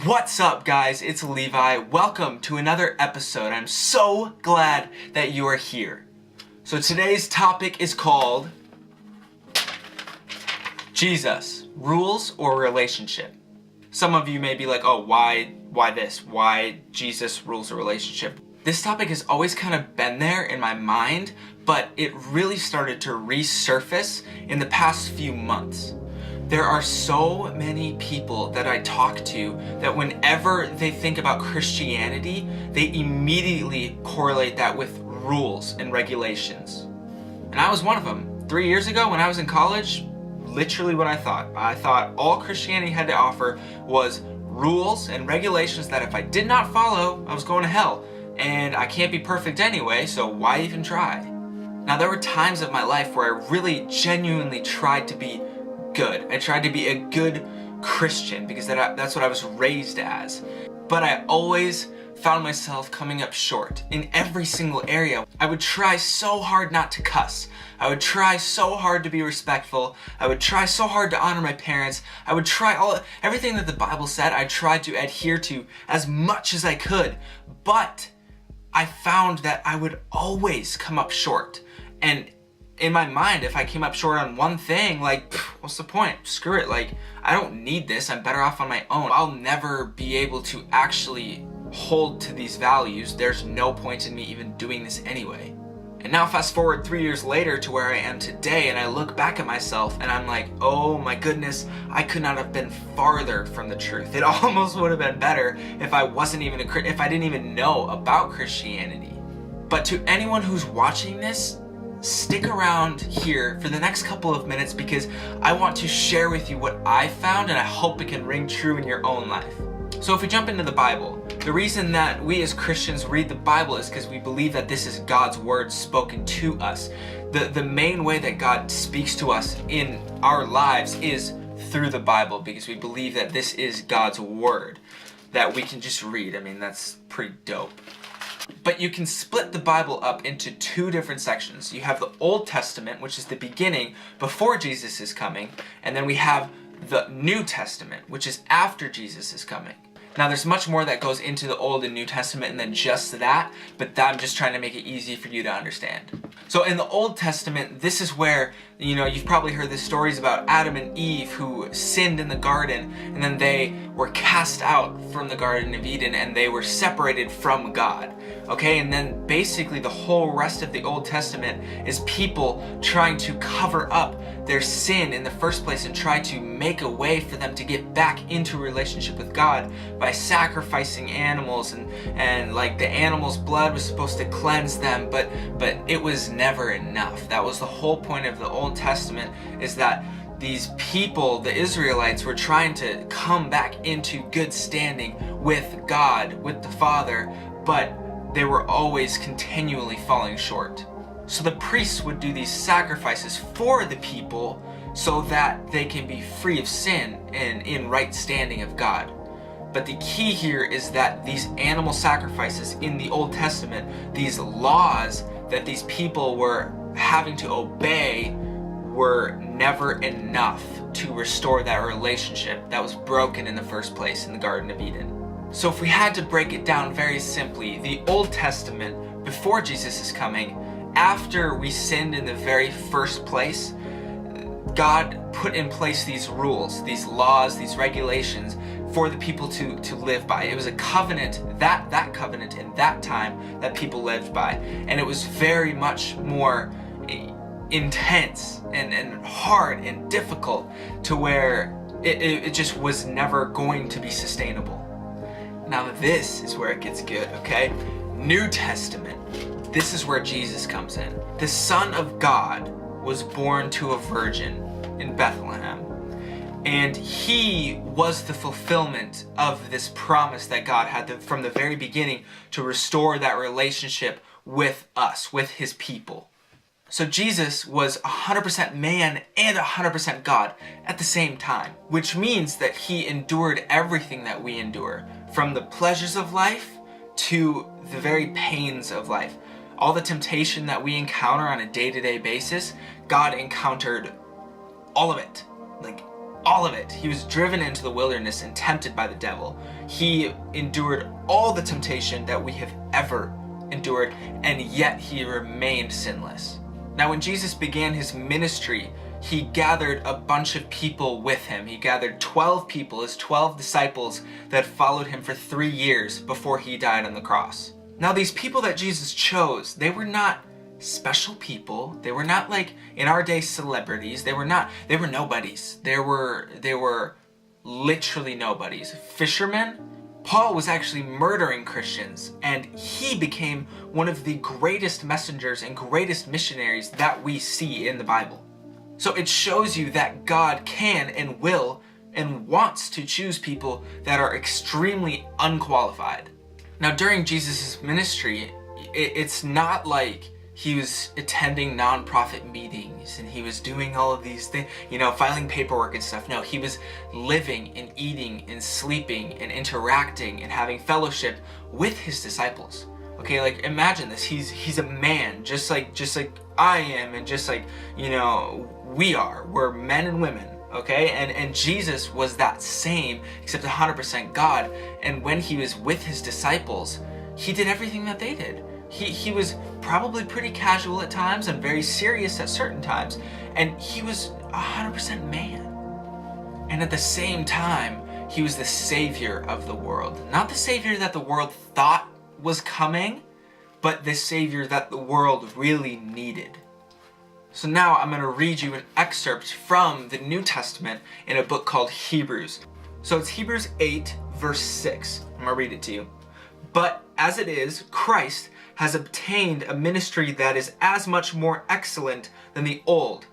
What's up, guys? It's Levi. Welcome to another episode. I'm so glad that you are here. So today's topic is called Jesus, rules or relationship. Some of you may be like, oh, why this? Why Jesus, rules or relationship? This topic has always kind of been there in my mind, but it really started to resurface in the past few months. There are so many people that I talk to that whenever they think about Christianity, they immediately correlate that with rules and regulations. And I was one of them. 3 years ago when I was in college, literally what I thought. I thought all Christianity had to offer was rules and regulations that if I did not follow, I was going to hell. And I can't be perfect anyway, so why even try? Now there were times of my life where I really genuinely tried to be good. I tried to be a good Christian because that's what I was raised as. But I always found myself coming up short in every single area. I would try so hard not to cuss. I would try so hard to be respectful. I would try so hard to honor my parents. I would try everything that the Bible said. I tried to adhere to as much as I could. But I found that I would always come up short. And in my mind, if I came up short on one thing, like, what's the point? Screw it. Like, I don't need this. I'm better off on my own. I'll never be able to actually hold to these values. There's no point in me even doing this anyway. And now fast forward 3 years later to where I am today, and I look back at myself and I'm like, oh my goodness, I could not have been farther from the truth. It almost would have been better if I wasn't even if I didn't even know about Christianity. But to anyone who's watching this, stick around here for the next couple of minutes because I want to share with you what I found and I hope it can ring true in your own life. So if we jump into the Bible, the reason that we as Christians read the Bible is because we believe that this is God's word spoken to us. The main way that God speaks to us in our lives is through the Bible because we believe that this is God's word that we can just read. I mean, that's pretty dope. But you can split the Bible up into two different sections. You have the Old Testament, which is the beginning before Jesus is coming, and then we have the New Testament, which is after Jesus is coming. Now there's much more that goes into the Old and New Testament than just that, but I'm just trying to make it easy for you to understand. So in the Old Testament, this is where, you've probably heard the stories about Adam and Eve who sinned in the garden, and then they were cast out from the Garden of Eden and they were separated from God. Okay, and then basically the whole rest of the Old Testament is people trying to cover up their sin in the first place and try to make a way for them to get back into a relationship with God by sacrificing animals and like the animal's blood was supposed to cleanse them, but it was never enough. That was the whole point of the Old Testament, is that these people, the Israelites, were trying to come back into good standing with God, with the Father, but they were always continually falling short. So the priests would do these sacrifices for the people so that they can be free of sin and in right standing of God. But the key here is that these animal sacrifices in the Old Testament, these laws that these people were having to obey, were never enough to restore that relationship that was broken in the first place in the Garden of Eden. So if we had to break it down very simply, the Old Testament, before Jesus is coming, after we sinned in the very first place, God put in place these rules, these laws, these regulations for the people to live by. It was a covenant, that covenant in that time that people lived by. And it was very much more intense and hard and difficult to where it just was never going to be sustainable. Now this is where it gets good, okay? New Testament. This is where Jesus comes in. The Son of God was born to a virgin in Bethlehem. And he was the fulfillment of this promise that God had from the very beginning to restore that relationship with us, with his people. So Jesus was 100% man and 100% God at the same time, which means that he endured everything that we endure, from the pleasures of life to the very pains of life. All the temptation that we encounter on a day-to-day basis, God encountered all of it. Like, all of it. He was driven into the wilderness and tempted by the devil. He endured all the temptation that we have ever endured, and yet he remained sinless. Now, when Jesus began his ministry, he gathered a bunch of people with him. He gathered 12 people, his 12 disciples that followed him for 3 years before he died on the cross. Now, these people that Jesus chose, they were not special people. They were not like in our day celebrities. They were nobodies. They were literally nobodies. Fishermen. Paul was actually murdering Christians, and he became one of the greatest messengers and greatest missionaries that we see in the Bible. So it shows you that God can and will and wants to choose people that are extremely unqualified. Now, during Jesus' ministry, it's not like he was attending nonprofit meetings and he was doing all of these things, filing paperwork and stuff. No, he was living and eating and sleeping and interacting and having fellowship with his disciples. Okay, like imagine this. He's a man just like I am, and just like, we are. We're men and women. Okay, and Jesus was that same, except 100% God. And when he was with his disciples, he did everything that they did. He was probably pretty casual at times and very serious at certain times, and he was 100% man. And at the same time, he was the savior of the world. Not the savior that the world thought was coming, but the savior that the world really needed. So now I'm going to read you an excerpt from the New Testament in a book called Hebrews. So it's Hebrews 8, verse 6. I'm going to read it to you. But as it is, Christ has obtained a ministry that is as much more excellent than the old,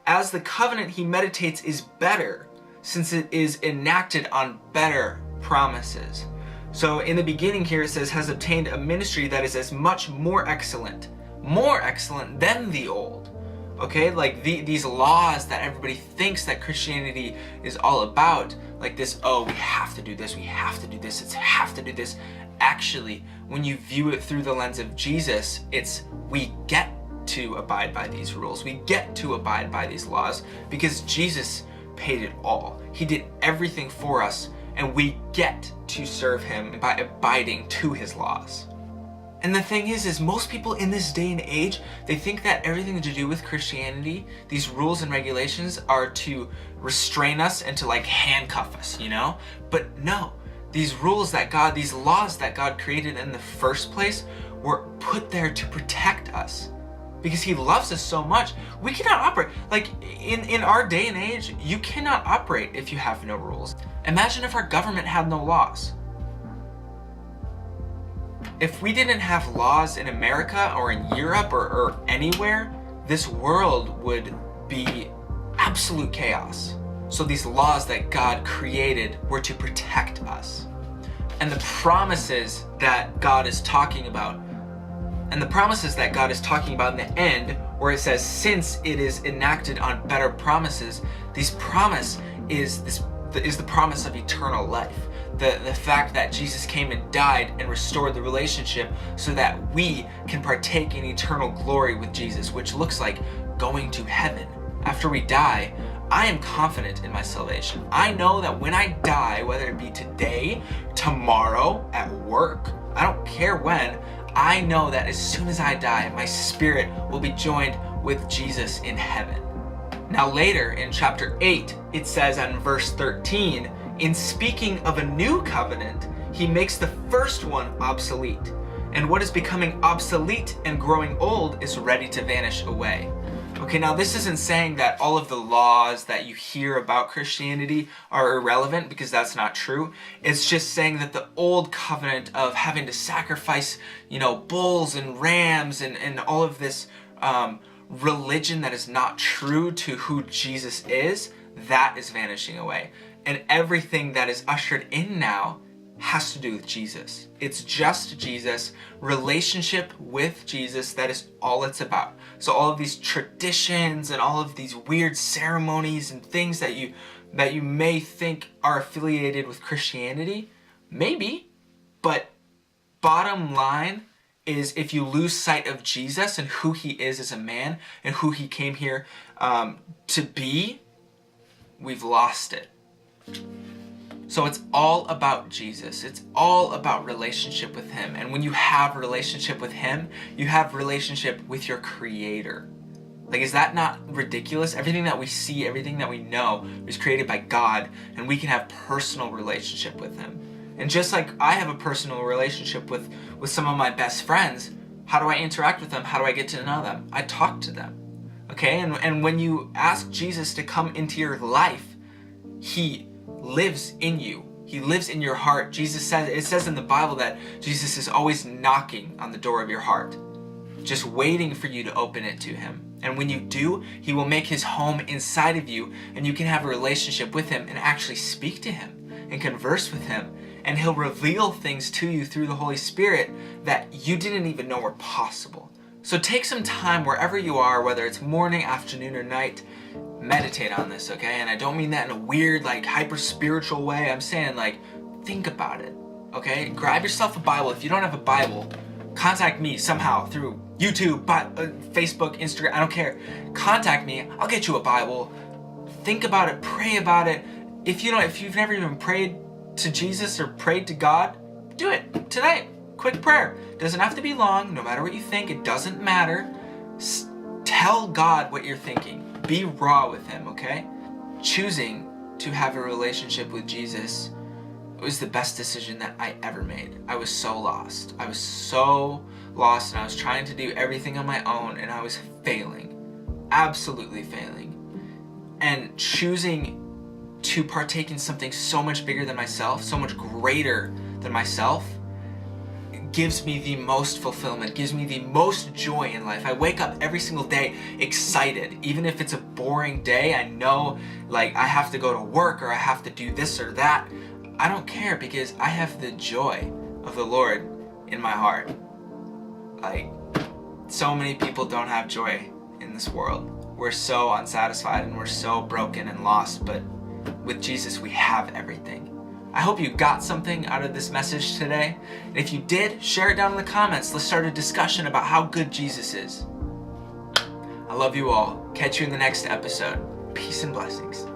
as the covenant he meditates is better, since it is enacted on better promises. So in the beginning here it says, has obtained a ministry that is as much more excellent than the old. Okay, like these laws that everybody thinks that Christianity is all about, like this, oh, we have to do this, it's have to do this. Actually, when you view it through the lens of Jesus, it's we get to abide by these rules. We get to abide by these laws because Jesus paid it all. He did everything for us, and we get to serve him by abiding to his laws. And the thing is most people in this day and age, they think that everything to do with Christianity, these rules and regulations, are to restrain us and to like handcuff us, But no. These rules that God, these laws that God created in the first place were put there to protect us. Because he loves us so much, we cannot operate. Like in our day and age, you cannot operate if you have no rules. Imagine if our government had no laws. If we didn't have laws in America or in Europe or anywhere, this world would be absolute chaos. So these laws that God created were to protect us. And the promises that God is talking about, in the end, where it says, since it is enacted on better promises, this promise is the promise of eternal life. The fact that Jesus came and died and restored the relationship so that we can partake in eternal glory with Jesus, which looks like going to heaven. After we die, I am confident in my salvation. I know that when I die, whether it be today, tomorrow, at work, I don't care when, I know that as soon as I die, my spirit will be joined with Jesus in heaven. Now later in chapter 8, it says in verse 13, in speaking of a new covenant, he makes the first one obsolete, and what is becoming obsolete and growing old is ready to vanish away. Okay, now this isn't saying that all of the laws that you hear about Christianity are irrelevant, because that's not true. It's just saying that the old covenant of having to sacrifice, bulls and rams and all of this religion that is not true to who Jesus is, that is vanishing away. And everything that is ushered in now has to do with Jesus. It's just Jesus, relationship with Jesus, that is all it's about. So all of these traditions and all of these weird ceremonies and things that you may think are affiliated with Christianity, maybe, but bottom line is if you lose sight of Jesus and who he is as a man and who he came here to be, we've lost it. So it's all about Jesus. It's all about relationship with him. And when you have a relationship with him, you have relationship with your Creator. Like, is that not ridiculous? Everything that we see, everything that we know was created by God, and we can have personal relationship with him. And just like I have a personal relationship with some of my best friends, how do I interact with them? How do I get to know them? I talk to them. Okay? And when you ask Jesus to come into your life, he lives in you. He lives in your heart. It says in the Bible that Jesus is always knocking on the door of your heart, just waiting for you to open it to him. And when you do, he will make his home inside of you, and you can have a relationship with him and actually speak to him and converse with him. And he'll reveal things to you through the Holy Spirit that you didn't even know were possible. So take some time wherever you are, whether it's morning, afternoon, or night, meditate on this, okay? And I don't mean that in a weird, like, hyper-spiritual way. I'm saying, like, think about it, okay? Grab yourself a Bible. If you don't have a Bible, contact me somehow through YouTube, Facebook, Instagram, I don't care. Contact me. I'll get you a Bible. Think about it. Pray about it. If you've never even prayed to Jesus or prayed to God, do it tonight. Quick prayer. Doesn't have to be long. No matter what you think, it doesn't matter. Tell God what you're thinking. Be raw with him, okay? Choosing to have a relationship with Jesus was the best decision that I ever made. I was so lost. I was so lost, and I was trying to do everything on my own, and I was failing. Absolutely failing. And choosing to partake in something so much bigger than myself, so much greater than myself, gives me the most fulfillment, gives me the most joy in life. I wake up every single day excited. Even if it's a boring day, I know, like, I have to go to work or I have to do this or that. I don't care, because I have the joy of the Lord in my heart. Like, so many people don't have joy in this world. We're so unsatisfied and we're so broken and lost, but with Jesus, we have everything. I hope you got something out of this message today. And if you did, share it down in the comments. Let's start a discussion about how good Jesus is. I love you all. Catch you in the next episode. Peace and blessings.